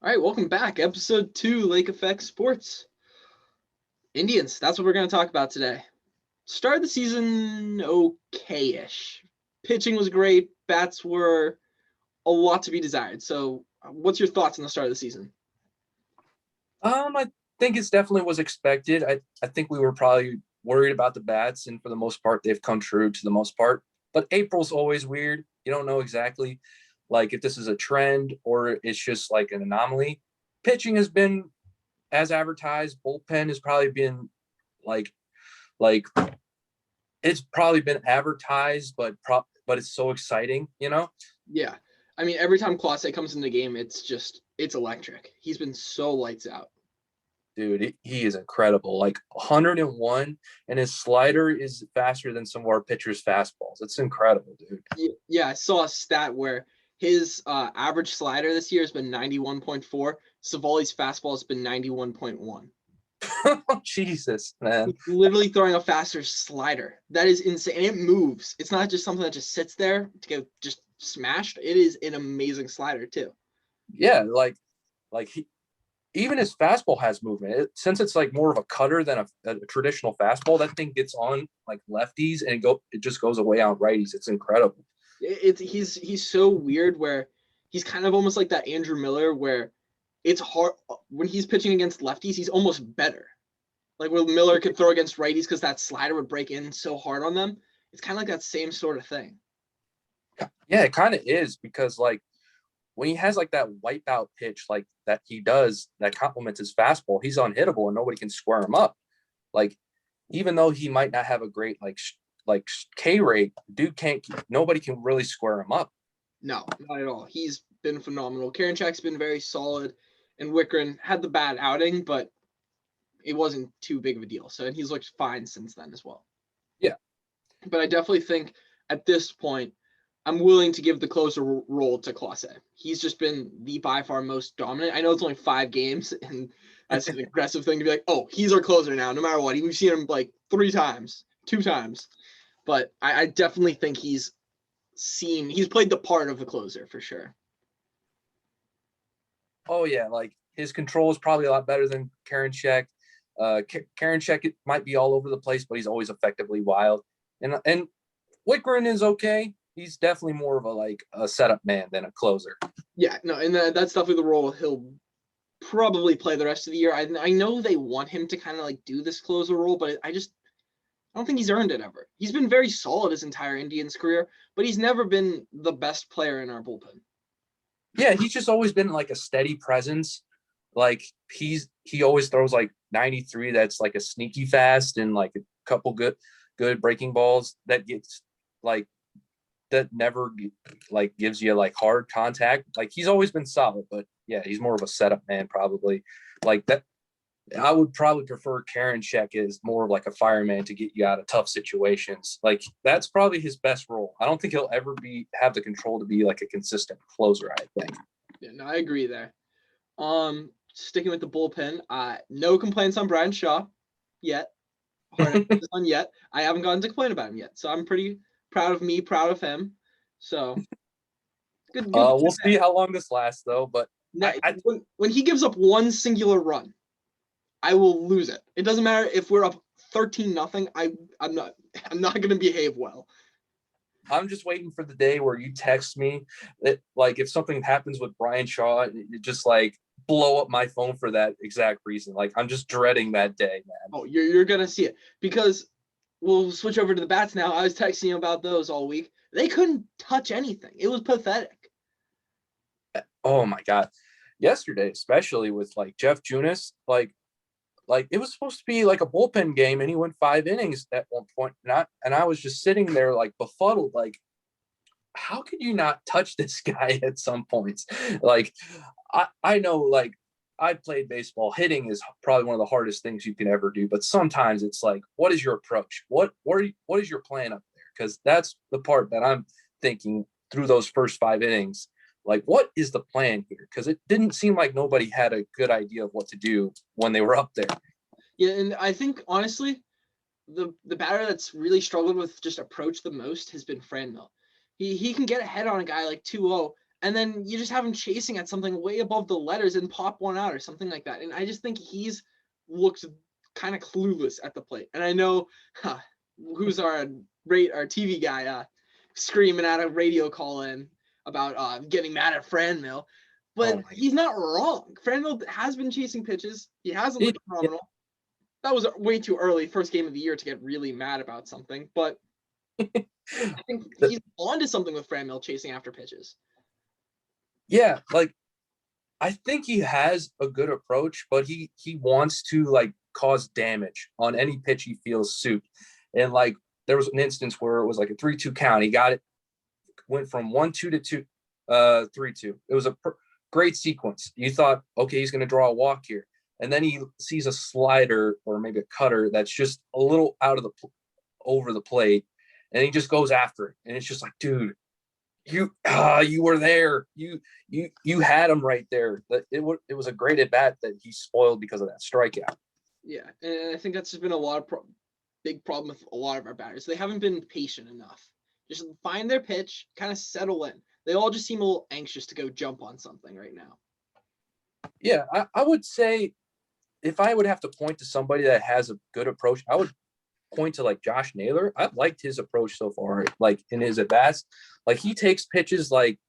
All right, welcome back. Episode 2, Lake Effect Sports. Indians, that's what we're going to talk about today. Started the season okay-ish. Pitching was great. Bats were a lot to be desired. So what's your thoughts on the start of the season? I think it's definitely was expected. I think we were probably worried about the bats, and for the most part, they've come true to the most part. But April's always weird. You don't know exactly like if this is a trend or it's just like an anomaly. Pitching has been as advertised. Bullpen has probably been like like it's probably been advertised, but it's so exciting, you know? Yeah. I mean, every time Clase comes in the game, it's electric. He's been so lights out. Dude, he is incredible. Like 101, and his slider is faster than some of our pitchers' fastballs. It's incredible, dude. Yeah, I saw a stat where his average slider this year has been 91.4. Savali's fastball has been 91.1. Jesus, man. He's literally throwing a faster slider. That is insane. And it moves. It's not just something that just sits there to get just smashed. It is an amazing slider too. Yeah, like he even his fastball has movement. Since it's like more of a cutter than a traditional fastball, that thing gets on like lefties and it just goes away on righties. It's incredible. He's so weird where he's kind of almost like that Andrew Miller where it's hard when he's pitching against lefties. He's almost better. Like where Miller could throw against righties because that slider would break in so hard on them. It's kind of like that same sort of thing. Yeah, it kind of is because like when he has like that wipeout pitch like that he does that complements his fastball, he's unhittable and nobody can square him up. Like even though he might not have a great like K rate, dude can't nobody can really square him up. No, not at all. He's been phenomenal. Karinchak's been very solid, and Wickren had the bad outing, but it wasn't too big of a deal. So, and he's looked fine since then as well. Yeah. But I definitely think at this point, I'm willing to give the closer role to Clase. He's just been the by far most dominant. I know it's only 5 games, and that's an aggressive thing to be like, oh, he's our closer now, no matter what. We've seen him like 3 times, 2 times. But I definitely think he's played the part of the closer for sure. Oh yeah, like his control is probably a lot better than Karinchak. Karinchak might be all over the place, but he's always effectively wild. And Wickren is okay. He's definitely more of a setup man than a closer. Yeah, no, and that's definitely the role he'll probably play the rest of the year. I know they want him to kind of like do this closer role, but I don't think he's earned it ever. He's been very solid his entire Indians career, but he's never been the best player in our bullpen. Yeah, he's just always been like a steady presence. Like he always throws like 93 that's like a sneaky fast and like a couple good breaking balls that gets like that never like gives you like hard contact. Like he's always been solid, but yeah, he's more of a setup man probably. Like that I would probably prefer Karinchak as more of like a fireman to get you out of tough situations. Like that's probably his best role. I don't think he'll ever have the control to be like a consistent closer, I think. Yeah, no, I agree there. Sticking with the bullpen, no complaints on Brian Shaw yet. Hard on yet. I haven't gotten to complain about him yet, so I'm pretty proud of me, proud of him. So good. We'll see how long this lasts, though. But now, when he gives up one singular run, I will lose it. It doesn't matter if we're up 13-0. I'm not going to behave well. I'm just waiting for the day where you text me that, like, if something happens with Brian Shaw, it just like blow up my phone for that exact reason. Like, I'm just dreading that day, man. Oh, you're gonna see it because we'll switch over to the bats now. I was texting you about those all week. They couldn't touch anything. It was pathetic. Oh my god! Yesterday, especially with like Jeff Junis, like it was supposed to be like a bullpen game, and he went 5 innings at one point, and I was just sitting there like befuddled, like how could you not touch this guy at some points? Like I know like I played baseball. Hitting is probably one of the hardest things you can ever do, but sometimes it's like, what is your approach? What is your plan up there? Because that's the part that I'm thinking through those first 5 innings. Like, what is the plan here? Because it didn't seem like nobody had a good idea of what to do when they were up there. Yeah, and I think honestly, the batter that's really struggled with just approach the most has been Franmil. He can get ahead on a guy like 2-0 and then you just have him chasing at something way above the letters and pop one out or something like that. And I just think he's looks kind of clueless at the plate. And I know who's our TV guy screaming at a radio call in about getting mad at Franmil, but he's not wrong. Franmil has been chasing pitches. He hasn't looked phenomenal. That was way too early, first game of the year, to get really mad about something. But I think he's onto something with Franmil chasing after pitches. Yeah, like I think he has a good approach, but he wants to like cause damage on any pitch he feels suit. And like there was an instance where it was like a 3-2 count. He got it, went from 1-2 to 3-2. It was a great sequence. You thought, okay, he's going to draw a walk here. And then he sees a slider or maybe a cutter that's just a little out of over the plate. And he just goes after it. And it's just like, dude, you were there. You had him right there. It was a great at bat that he spoiled because of that strikeout. Yeah, and I think that's just been a lot of big problem with a lot of our batters. They haven't been patient enough. Just find their pitch, kind of settle in. They all just seem a little anxious to go jump on something right now. Yeah, I would say if I would have to point to somebody that has a good approach, I would point to like Josh Naylor. I've liked his approach so far, like in his at bats. Like he takes pitches, like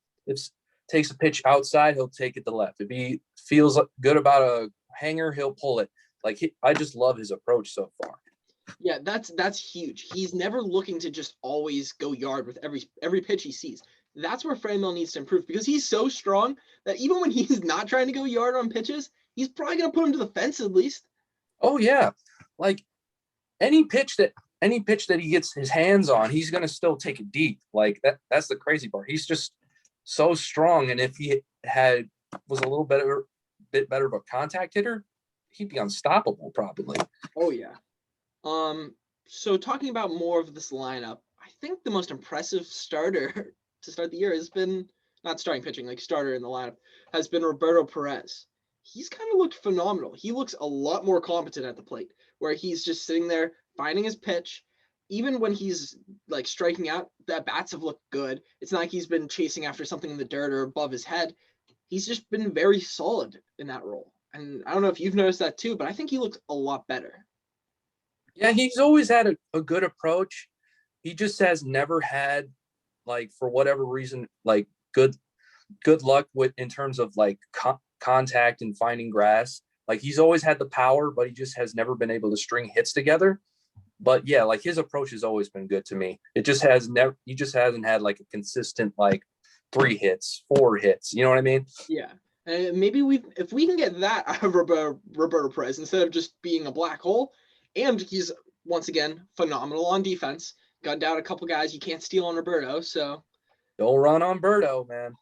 takes a pitch outside, he'll take it to left. If he feels good about a hanger, he'll pull it. Like I just love his approach so far. Yeah, that's huge. He's never looking to just always go yard with every pitch he sees. That's where Franmil needs to improve, because he's so strong that even when he's not trying to go yard on pitches, he's probably going to put him to the fence at least. Oh yeah, like any pitch that he gets his hands on, he's going to still take it deep. Like that's the crazy part. He's just so strong, and if he was a little bit better of a contact hitter, he'd be unstoppable probably. Oh yeah. So talking about more of this lineup, I think the most impressive starter to start the year has been, not starting pitching, like starter in the lineup, has been Roberto Perez. He's kind of looked phenomenal. He looks a lot more competent at the plate, where he's just sitting there finding his pitch. Even when he's like striking out, the bats have looked good. It's not like he's been chasing after something in the dirt or above his head. He's just been very solid in that role. And I don't know if you've noticed that too, but I think he looks a lot better. Yeah, he's always had a good approach. He just has never had, like, for whatever reason, like good luck with in terms of like contact and finding grass. Like he's always had the power, but he just has never been able to string hits together. But yeah, like his approach has always been good to me. He just hasn't had like a consistent like 3 hits, 4 hits. You know what I mean? Yeah. And maybe if we can get that out of Roberto Perez instead of just being a black hole. And he's, once again, phenomenal on defense. Got down a couple guys you can't steal on Roberto, so don't run on Berto, man.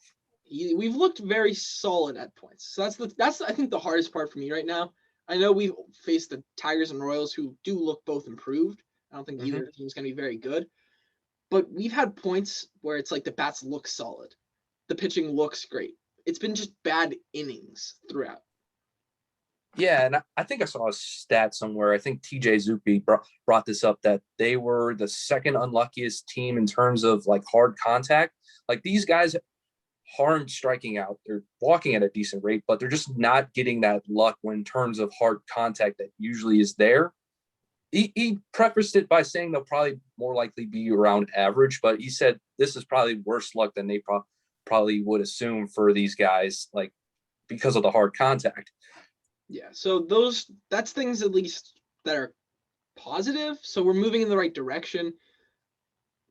We've looked very solid at points. So that's I think the hardest part for me right now. I know we've faced the Tigers and Royals, who do look both improved. I don't think either team is going to be very good. But we've had points where it's like the bats look solid. The pitching looks great. It's been just bad innings throughout. Yeah, and I think I saw a stat somewhere. I think TJ Zupi brought this up, that they were the second unluckiest team in terms of like hard contact. Like these guys aren't striking out. They're walking at a decent rate, but they're just not getting that luck in terms of hard contact that usually is there. He prefaced it by saying they'll probably more likely be around average, but he said this is probably worse luck than they probably would assume for these guys, like because of the hard contact. Yeah, so that's things at least that are positive. So we're moving in the right direction.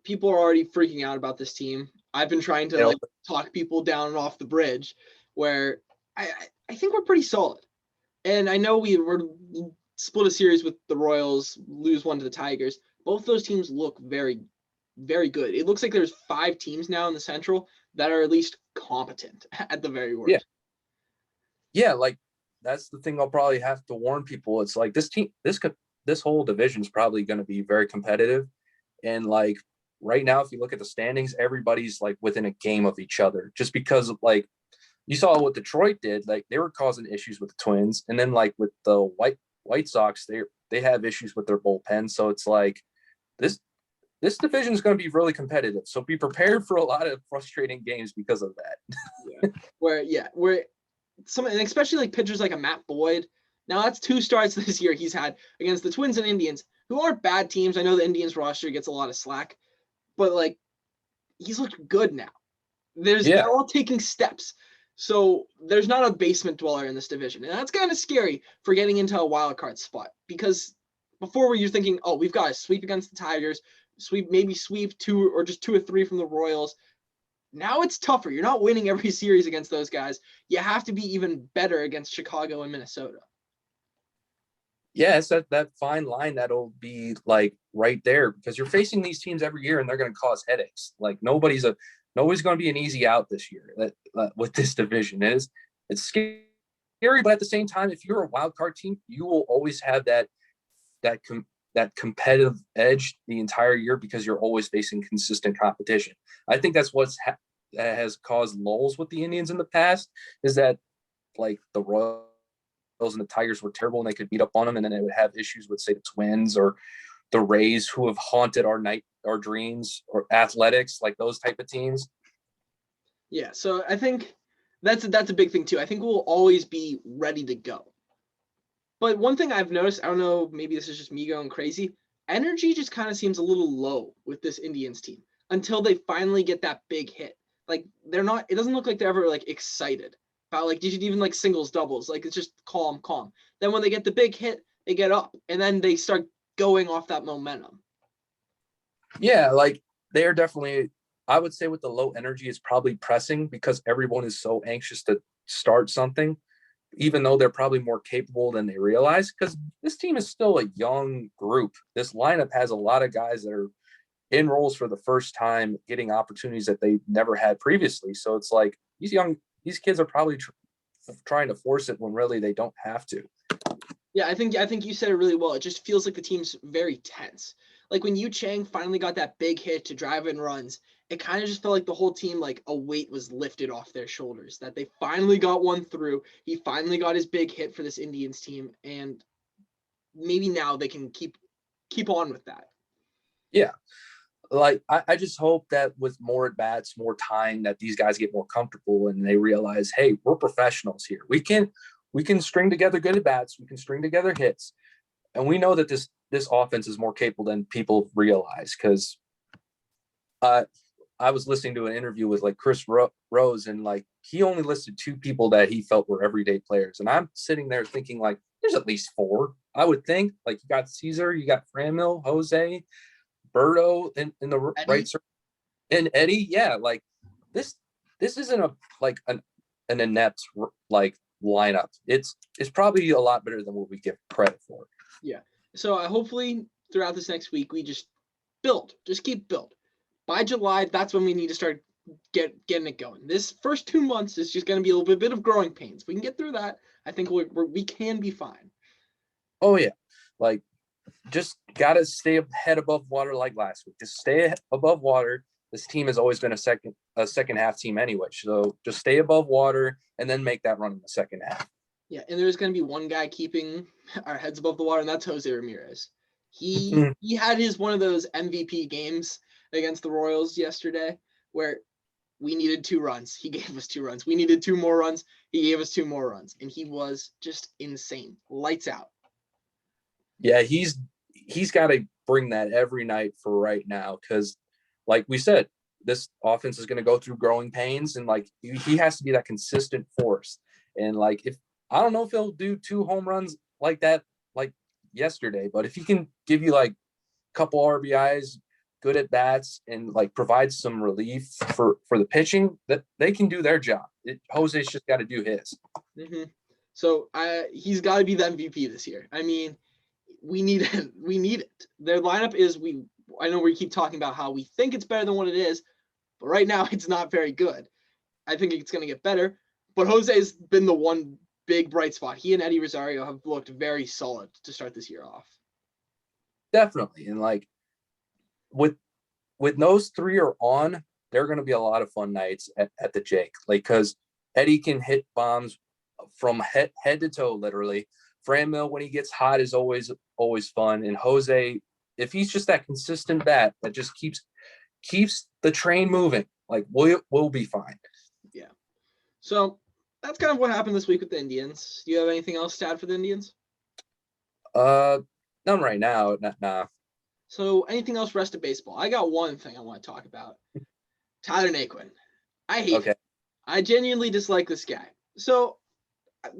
People are already freaking out about this team. I've been trying to like talk people down and off the bridge, where I think we're pretty solid. And I know we're split a series with the Royals, lose one to the Tigers. Both those teams look very, very good. It looks like there's 5 teams now in the Central that are at least competent at the very worst. Yeah, like that's the thing I'll probably have to warn people. It's like this whole division is probably going to be very competitive. And like right now, if you look at the standings, everybody's like within a game of each other, just because of like you saw what Detroit did. Like they were causing issues with the Twins. And then like with the White Sox, they have issues with their bullpen. So it's like this this division is going to be really competitive. So be prepared for a lot of frustrating games because of that. Where some, and especially like pitchers like a Matt Boyd. Now that's 2 starts this year he's had against the Twins and Indians, who aren't bad teams. I know the Indians roster gets a lot of slack, but like he's looked good now. They're all taking steps. So there's not a basement dweller in this division. And that's kind of scary for getting into a wild card spot, because before where you're thinking, oh, we've got to sweep against the Tigers, maybe sweep 2 or just 2 or 3 from the Royals. Now it's tougher. You're not winning every series against those guys. You have to be even better against Chicago and Minnesota. Yeah, it's that fine line that'll be like right there, because you're facing these teams every year and they're going to cause headaches. Like nobody's going to be an easy out this year with this division. It's scary, but at the same time, if you're a wild card team, you will always have that competitive edge the entire year because you're always facing consistent competition. I think that's what has caused lulls with the Indians in the past, is that like the Royals and the Tigers were terrible and they could beat up on them, and then they would have issues with, say, the Twins or the Rays, who have haunted our dreams, or Athletics, like those type of teams. Yeah, so I think that's a big thing too. I think we'll always be ready to go. But one thing I've noticed, I don't know, maybe this is just me going crazy, energy just kind of seems a little low with this Indians team until they finally get that big hit. Like it doesn't look like they're ever like excited about like even like singles, doubles. Like it's just calm. Then when they get the big hit, they get up and then they start going off that momentum. Yeah, like they are definitely, I would say with the low energy, it's probably pressing because everyone is so anxious to start something, even though they're probably more capable than they realize, because this team is still a young group. This lineup has a lot of guys that are in roles for the first time, getting opportunities that they never had previously. So it's like these kids are probably trying to force it when really they don't have to. Yeah, I think you said it really well. It just feels like the team's very tense. Like when Yu Chang finally got that big hit to drive in runs, it kind of just felt like the whole team, like a weight was lifted off their shoulders, that they finally got one through. He finally got his big hit for this Indians team, and maybe now they can keep on with that. Yeah. Like I just hope that with more at bats, more time, that these guys get more comfortable and they realize, hey, we're professionals here. We can string together good at bats. We can string together hits, and we know that this offense is more capable than people realize. Because I was listening to an interview with like Chris Rose, and like he only listed 2 people that he felt were everyday players, and I'm sitting there thinking like there's at least 4. I would think, like you got Caesar, you got Franmil, Jose, Berto in the Eddie? right circle, and Eddie. Yeah, like this isn't an inept like lineup. It's probably a lot better than what we give credit for. Yeah. So hopefully throughout this next week we just keep build. By July, that's when we need to start getting it going. This first 2 months is just going to be a little bit of growing pains. If we can get through that, I think we can be fine. Oh yeah, like just gotta stay head above water like last week. Just stay above water. This team has always been a second half team anyway. So just stay above water and then make that run in the second half. Yeah, and there's going to be one guy keeping our heads above the water, and that's Jose Ramirez. He had one of those MVP games against the Royals yesterday where we needed 2 runs. He gave us 2 runs. We needed 2 more runs. He gave us 2 more runs, and he was just insane. Lights out. Yeah, he's got to bring that every night for right now, because like we said, this offense is going to go through growing pains, and like he has to be that consistent force. And like, if I don't know if he'll do 2 home runs like that like yesterday, but if he can give you like a couple RBIs, good at bats, and like provide some relief for the pitching, that they can do their job. Jose's just got to do his. Mm-hmm. So he's got to be the MVP this year. I mean, we need it. We need it. Their lineup is I know we keep talking about how we think it's better than what it is, but right now it's not very good. I think it's going to get better, but Jose's been the one big bright spot. He and Eddie Rosario have looked very solid to start this year off. Definitely. And like with those 3 are on, there are going to be a lot of fun nights at the Jake, like, because Eddie can hit bombs from head to toe, literally. Franmil, when he gets hot, is always fun. And Jose, if he's just that consistent bat that just keeps the train moving, like we'll be fine. Yeah. So that's kind of what happened this week with the Indians. Do you have anything else to add for the Indians? None right now. Nah. So anything else rest of baseball? I got one thing I want to talk about. Tyler Naquin. I hate him. I genuinely dislike this guy. So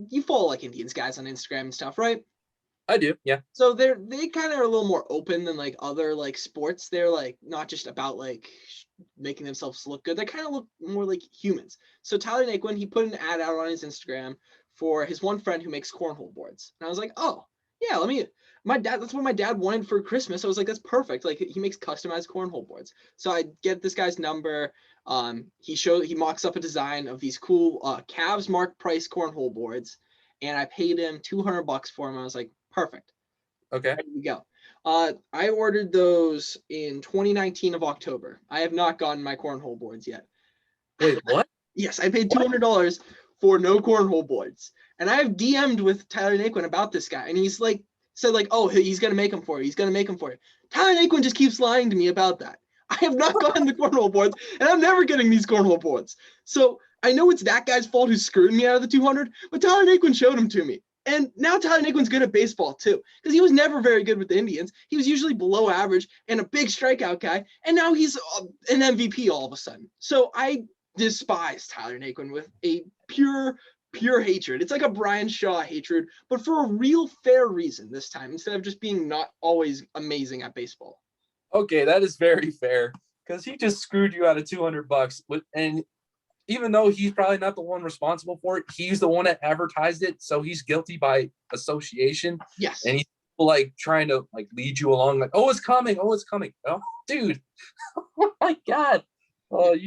you follow like Indians guys on Instagram and stuff, right? I do, yeah. So they kind of are a little more open than like other like sports. They're like not just about like making themselves look good. They kind of look more like humans. So Tyler Naquin, he put an ad out on his Instagram for his one friend who makes cornhole boards. And I was like, oh yeah, that's what my dad wanted for Christmas. I was like, that's perfect. Like he makes customized cornhole boards. So I get this guy's number. He mocks up a design of these cool Cavs Mark Price cornhole boards, and I paid him $200 for them. I was like, perfect. Okay. There we go. I ordered those in 2019 of October. I have not gotten my cornhole boards yet. Wait, what? Yes, I paid $200 for no cornhole boards. And I have DM'd with Tyler Naquin about this guy, and he's like said like, oh, he's gonna make them for you. He's gonna make them for you. Tyler Naquin just keeps lying to me about that. I have not gotten the cornhole boards, and I'm never getting these cornhole boards. So I know it's that guy's fault who screwed me out of the 200, but Tyler Naquin showed them to me. And now Tyler Naquin's good at baseball too, because he was never very good with the Indians. He was usually below average and a big strikeout guy, and now he's an MVP all of a sudden. So I despise Tyler Naquin with a pure hatred. It's like a Brian Shaw hatred, but for a real fair reason this time, instead of just being not always amazing at baseball. Okay, that is very fair, because he just screwed you out of $200. And even though he's probably not the one responsible for it, he's the one that advertised it, so he's guilty by association. Yes. And he's like trying to like lead you along, like, oh, it's coming. Oh, dude. Oh my God. Oh,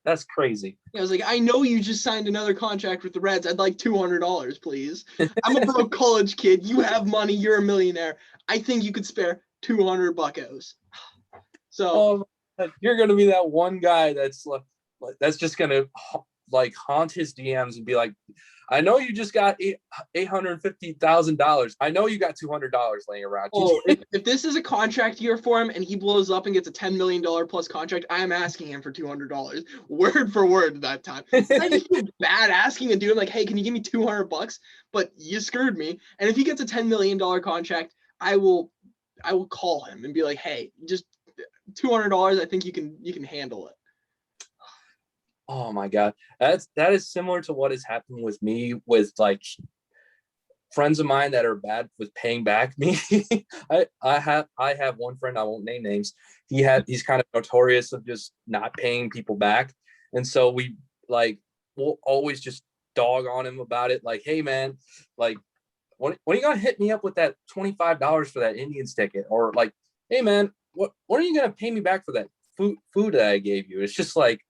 that's crazy. I was like, I know you just signed another contract with the Reds. I'd like $200, please. I'm a broke college kid. You have money. You're a millionaire. I think you could spare 200 buckos. So you're gonna be that one guy that's just gonna like haunt his DMs and be like, I know you just got $850,000. I know you got $200 laying around. Oh, if this is a contract year for him and he blows up and gets a $10 million plus contract, I am asking him for $200, word for word that time. I just feel bad asking a dude like, hey, can you give me $200? But you screwed me. And if he gets a $10 million contract, I will call him and be like, hey, just $200. I think you can handle it. Oh my God. That is similar to what has happened with me with like friends of mine that are bad with paying back me. I have one friend, I won't name names. He's kind of notorious of just not paying people back. And so we'll always just dog on him about it. Like, hey man, like when are you gonna hit me up with that $25 for that Indians ticket? Or like, hey man, when are you gonna pay me back for that food that I gave you? It's just like,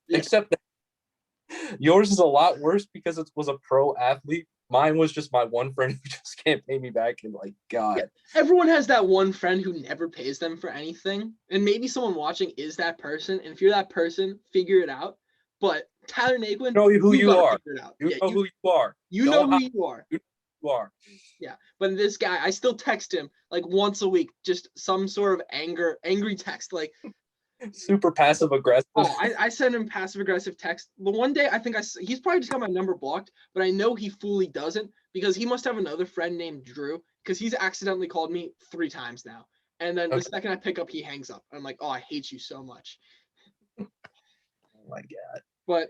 yeah. Except that yours is a lot worse because it was a pro athlete. Mine was just my one friend who just can't pay me back. And like, God. Yeah. Everyone has that one friend who never pays them for anything. And maybe someone watching is that person. And if you're that person, figure it out. But Tyler Naquin, you know who you are. You know who you are. You know who you are. You are. Yeah. But this guy, I still text him like once a week, just some sort of angry text. Like, super passive aggressive. Oh, I sent him passive aggressive text. The one day I think he's probably just got my number blocked, but I know he fully doesn't because he must have another friend named Drew because he's accidentally called me 3 times now. And then the second I pick up, he hangs up. I'm like, oh, I hate you so much. Oh my God. But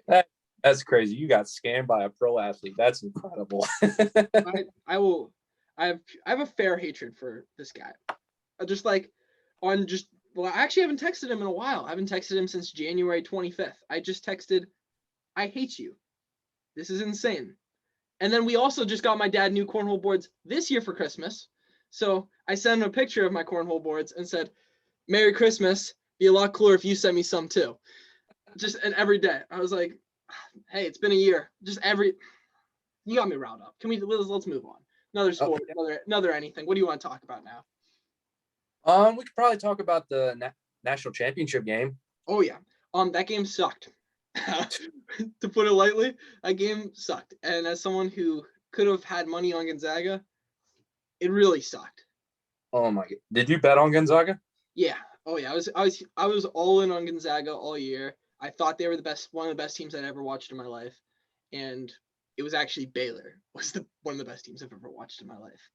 that's crazy. You got scammed by a pro athlete. That's incredible. I have a fair hatred for this guy. Well, I actually haven't texted him in a while. I haven't texted him since January 25th. I just texted, I hate you. This is insane. And then we also just got my dad new cornhole boards this year for Christmas. So I sent him a picture of my cornhole boards and said, Merry Christmas. Be a lot cooler if you sent me some too. And every day. I was like, hey, it's been a year. You got me riled up. Let's move on. Another sport, okay. another anything. What do you want to talk about now? We could probably talk about the national championship game. Oh yeah. That game sucked. To put it lightly, that game sucked. And as someone who could have had money on Gonzaga, it really sucked. Oh my God. Did you bet on Gonzaga? Yeah. Oh yeah. I was all in on Gonzaga all year. I thought they were one of the best teams I'd ever watched in my life, and it was actually Baylor was one of the best teams I've ever watched in my life.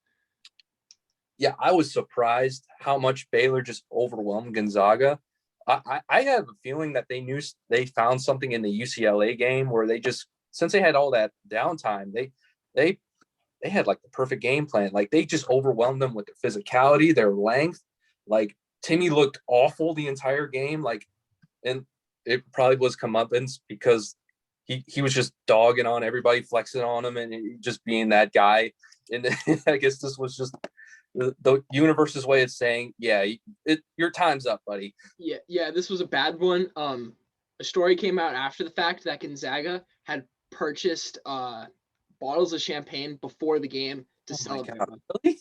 Yeah, I was surprised how much Baylor just overwhelmed Gonzaga. I have a feeling that they found something in the UCLA game where they just, since they had all that downtime, they had like the perfect game plan. Like they just overwhelmed them with their physicality, their length. Like Timmy looked awful the entire game. Like, and it probably was comeuppance because he was just dogging on everybody, flexing on him, and just being that guy. And I guess this was just the universe's way of saying, yeah, your time's up, buddy. Yeah, this was a bad one. A story came out after the fact that Gonzaga had purchased bottles of champagne before the game to Oh my celebrate God, with. really?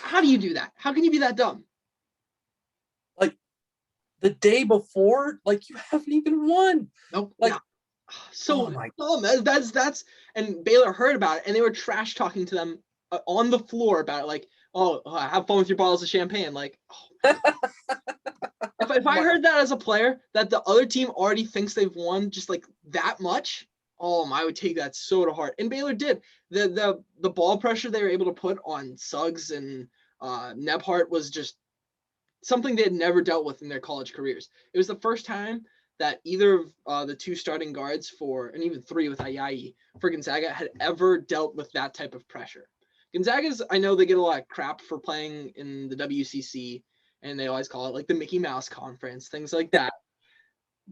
How do you do that? How can you be that dumb? Like the day before, like you haven't even won. Nope. Like, No. oh So my, dumb. That's and Baylor heard about it and they were trash talking to them on the floor about it. Like, oh, have fun with your bottles of champagne. Like, oh, if I my heard that as a player, that the other team already thinks they've won just like that much, oh, I would take that so to heart. And Baylor did. The ball pressure they were able to put on Suggs and Nebhart was just something they had never dealt with in their college careers. It was the first time that either of the two starting guards for, and even three with Ayayi for Gonzaga, had ever dealt with that type of pressure. Gonzaga's, I know they get a lot of crap for playing in the WCC, and they always call it like the Mickey Mouse Conference, things like that.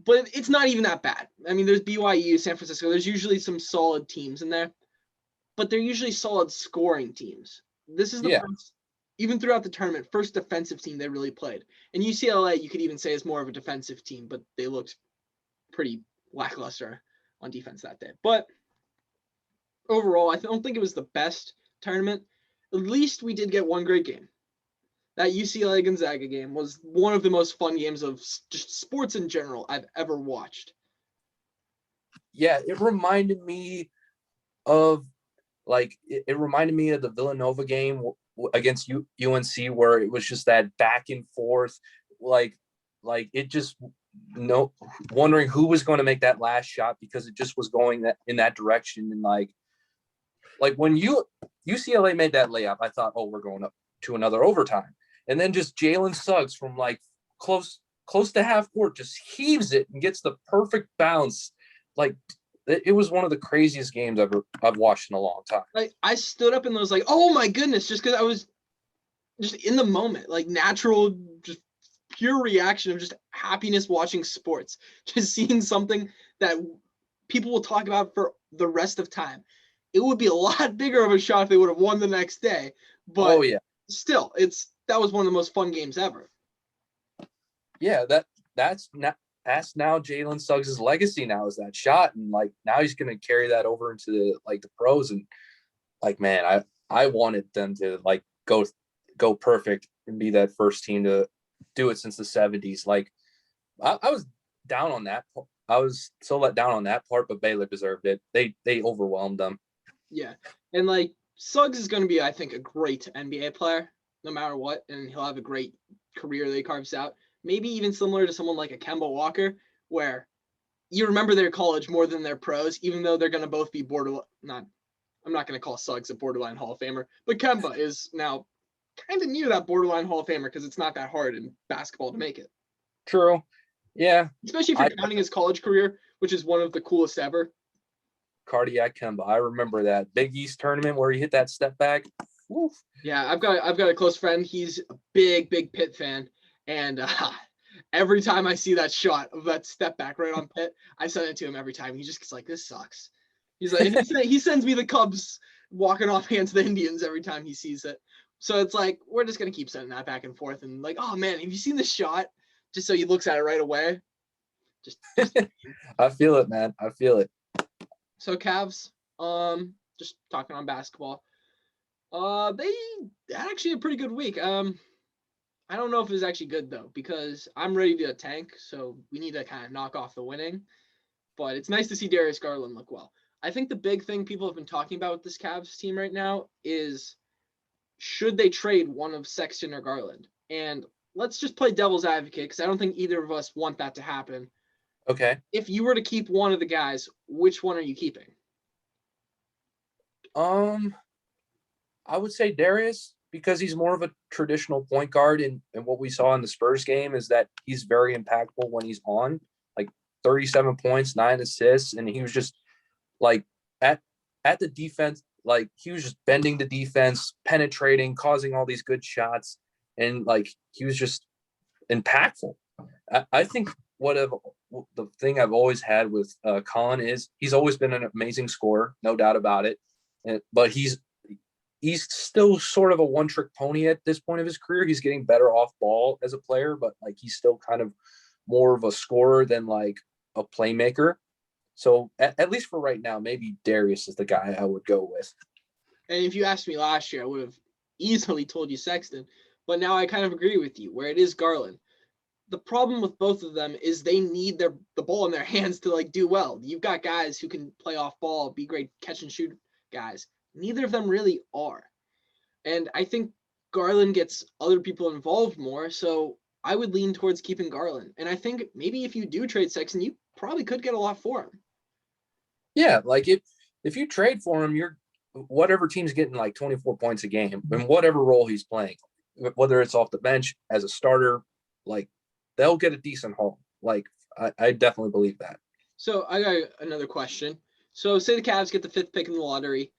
But it's not even that bad. I mean, there's BYU, San Francisco. There's usually some solid teams in there, but they're usually solid scoring teams. This is the yeah, first, even throughout the tournament, first defensive team they really played. And UCLA, you could even say is more of a defensive team, but they looked pretty lackluster on defense that day. But overall, I don't think it was the best tournament. At least we did get one great game. That UCLA Gonzaga game was one of the most fun games of just sports in general I've ever watched. yeah. It reminded me of it reminded me of the Villanova game against UNC, where it was just that back and forth, like it just no wondering who was going to make that last shot because it just was going in that direction. And like when UCLA made that layup, I thought, oh, we're going up to another overtime, and then just Jalen Suggs from like close to half court just heaves it and gets the perfect bounce. Like it was one of the craziest games I've watched in a long time. Like I stood up and was like, "Oh my goodness!" Just because I was just in the moment, like natural, just pure reaction of just happiness watching sports, just seeing something that people will talk about for the rest of time. It would be a lot bigger of a shot if they would have won the next day, but Oh yeah, still, that was one of the most fun games ever. yeah. That's now Jalen Suggs' legacy. Now is that shot, and like now he's going to carry that over into the pros. And like man, I wanted them to like go perfect and be that first team to do it since the 70s. Like I was down on that. I was so let down on that part, but Baylor deserved it. They overwhelmed them. Yeah, and like Suggs is going to be, I think, a great NBA player no matter what, and he'll have a great career that he carves out. Maybe even similar to someone like a Kemba Walker, where you remember their college more than their pros, even though they're going to both be borderline. I'm not going to call Suggs a borderline Hall of Famer, but Kemba is now kind of near that borderline Hall of Famer because it's not that hard in basketball to make it. True. Yeah. Especially if you're counting his college career, which is one of the coolest ever. Cardiac Kemba. I remember that Big East tournament where he hit that step back. Woof. Yeah, I've got a close friend. He's a big Pitt fan, and every time I see that shot of that step back right on Pitt, I send it to him every time. He just gets like, "This sucks." He's like, he sends me the Cubs walking off against the Indians every time he sees it. So it's like we're just gonna keep sending that back and forth, and like, oh man, have you seen the shot? Just so he looks at it right away. Just I feel it, man. I feel it. So Cavs, just talking on basketball. They had actually a pretty good week. I don't know if it was actually good though, because I'm ready to tank, so we need to kind of knock off the winning. But it's nice to see Darius Garland look well. I think the big thing people have been talking about with this Cavs team right now is should they trade one of Sexton or Garland? And let's just play devil's advocate because I don't think either of us want that to happen. Okay. If you were to keep one of the guys, which one are you keeping? I would say Darius because he's more of a traditional point guard, and what we saw in the Spurs game is that he's very impactful when he's on, like 37 points, 9 assists, and he was just like at the defense, like he was just bending the defense, penetrating, causing all these good shots, and like he was just impactful. I think the thing I've always had with Colin is he's always been an amazing scorer, no doubt about it, but he's still sort of a one-trick pony at this point of his career. He's getting better off ball as a player, but like he's still kind of more of a scorer than like a playmaker. So at least for right now, maybe Darius is the guy I would go with. And if you asked me last year, I would have easily told you Sexton, but now I kind of agree with you where it is Garland. The problem with both of them is they need the ball in their hands to like do well. You've got guys who can play off ball, be great catch and shoot guys. Neither of them really are. And I think Garland gets other people involved more. So I would lean towards keeping Garland. And I think maybe if you do trade Sexton, you probably could get a lot for him. Yeah, like if you trade for him, you're whatever team's getting like 24 points a game in whatever role he's playing, whether it's off the bench as a starter, like they'll get a decent haul. Like I definitely believe that. So I got another question. So say the Cavs get the 5th pick in the lottery.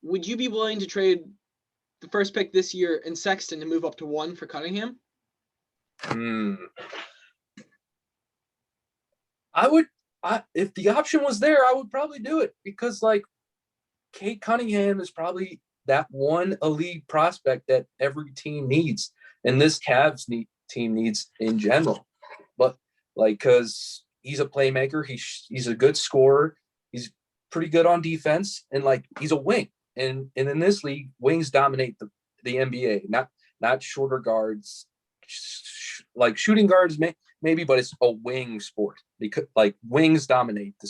Would you be willing to trade the first pick this year and Sexton to move up to 1 for Cunningham? I would. If the option was there, I would probably do it because like Kate Cunningham is probably that one elite prospect that every team needs, and this Cavs team needs in general. But like, because he's a playmaker, he's a good scorer, he's pretty good on defense, and like he's a wing. And in this league, wings dominate the NBA, not shorter guards. Like shooting guards maybe, but it's a wing sport because like wings dominate the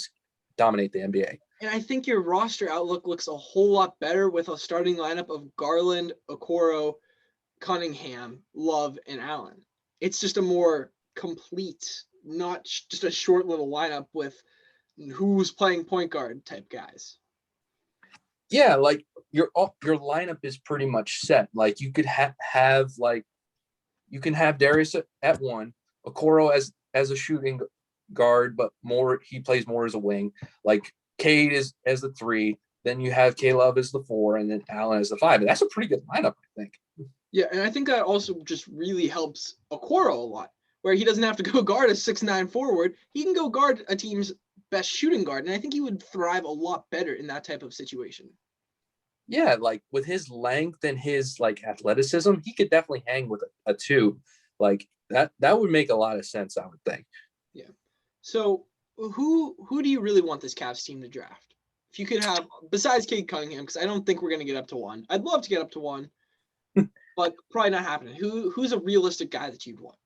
NBA. And I think your roster outlook looks a whole lot better with a starting lineup of Garland, Okoro, Cunningham, Love, and Allen. It's just a more complete, not just a short little lineup with who's playing point guard type guys. Yeah, like your lineup is pretty much set. Like you could have like you can have Darius at 1, Okoro as a shooting guard, but he plays more as a wing. Like Cade is as the 3, then you have Caleb as the 4, and then Allen as the 5. And that's a pretty good lineup, I think. Yeah, and I think that also just really helps Okoro a lot, where he doesn't have to go guard a 6'9" forward. He can go guard a team's best shooting guard, and I think he would thrive a lot better in that type of situation. Yeah, like with his length and his like athleticism, he could definitely hang with a 2. Like that would make a lot of sense, I would think. Yeah. So who do you really want this Cavs team to draft? If you could have, besides Cade Cunningham, because I don't think we're going to get up to 1. I'd love to get up to 1, but probably not happening. Who's a realistic guy that you'd want?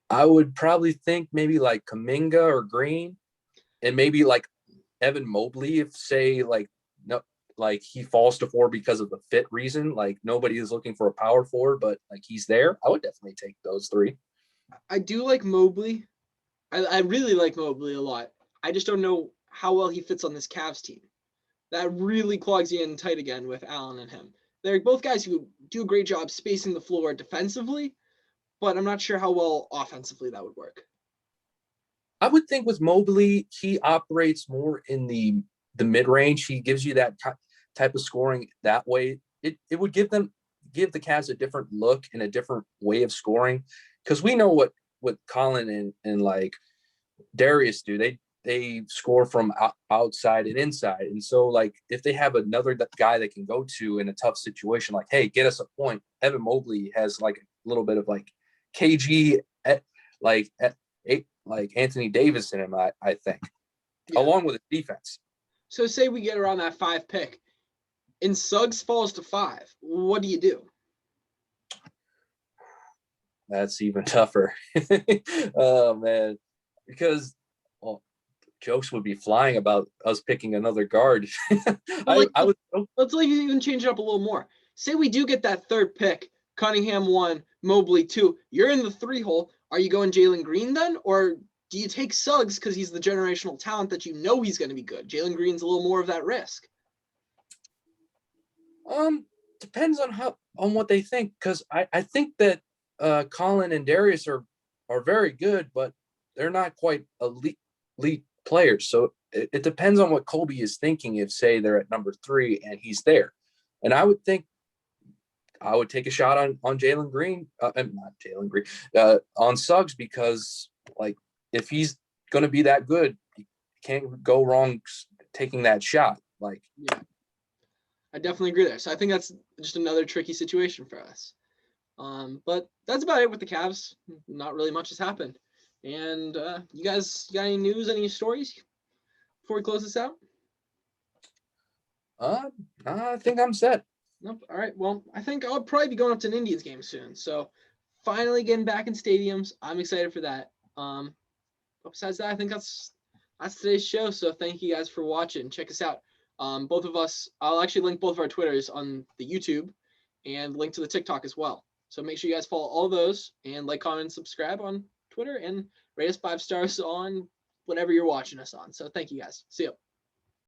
I would probably think maybe like Kuminga or Green, and maybe like Evan Mobley if say like no, like he falls to 4 because of the fit reason. Like nobody is looking for a power forward, but like he's there. I would definitely take those 3. I do like Mobley. I really like Mobley a lot. I just don't know how well he fits on this Cavs team. That really clogs you in tight again with Allen and him. They're both guys who do a great job spacing the floor defensively, but I'm not sure how well offensively that would work. I would think with Mobley, he operates more in the mid-range. He gives you that type of scoring that way. It would give the Cavs a different look and a different way of scoring, because we know what Colin and like Darius do. They score from outside and inside, and so like if they have another guy they can go to in a tough situation, like hey, get us a point. Evan Mobley has like a little bit of like KG like Anthony Davis in him, I think, yeah. Along with the defense. So say we get around that 5 pick and Suggs falls to 5. What do you do? That's even tougher. Oh, man. Because, well, jokes would be flying about us picking another guard. Let's like even change it up a little more. say we do get that third pick, Cunningham 1, Mobley 2, you're in the 3 hole. Are you going Jalen Green then? Or do you take Suggs because he's the generational talent that you know he's going to be good? Jalen Green's a little more of that risk. Depends on what they think, because I think that Colin and Darius are very good, but they're not quite elite players. So it depends on what Colby is thinking if, say, they're at number 3 and he's there. And I would think I would take a shot on Jalen Green, not Jalen Green, on Suggs, because like if he's going to be that good, you can't go wrong taking that shot. Like, yeah, I definitely agree there. So I think that's just another tricky situation for us. But that's about it with the Cavs. Not really much has happened. And you guys got any news, any stories before we close this out? I think I'm set. Nope. All right. Well, I think I'll probably be going up to an Indians game soon. So finally getting back in stadiums. I'm excited for that. But besides that, I think that's today's show. So thank you guys for watching. Check us out. Both of us, I'll actually link both of our Twitters on the YouTube and link to the TikTok as well. So make sure you guys follow all those and like, comment, and subscribe on Twitter and rate us 5 stars on whatever you're watching us on. So thank you guys. See you.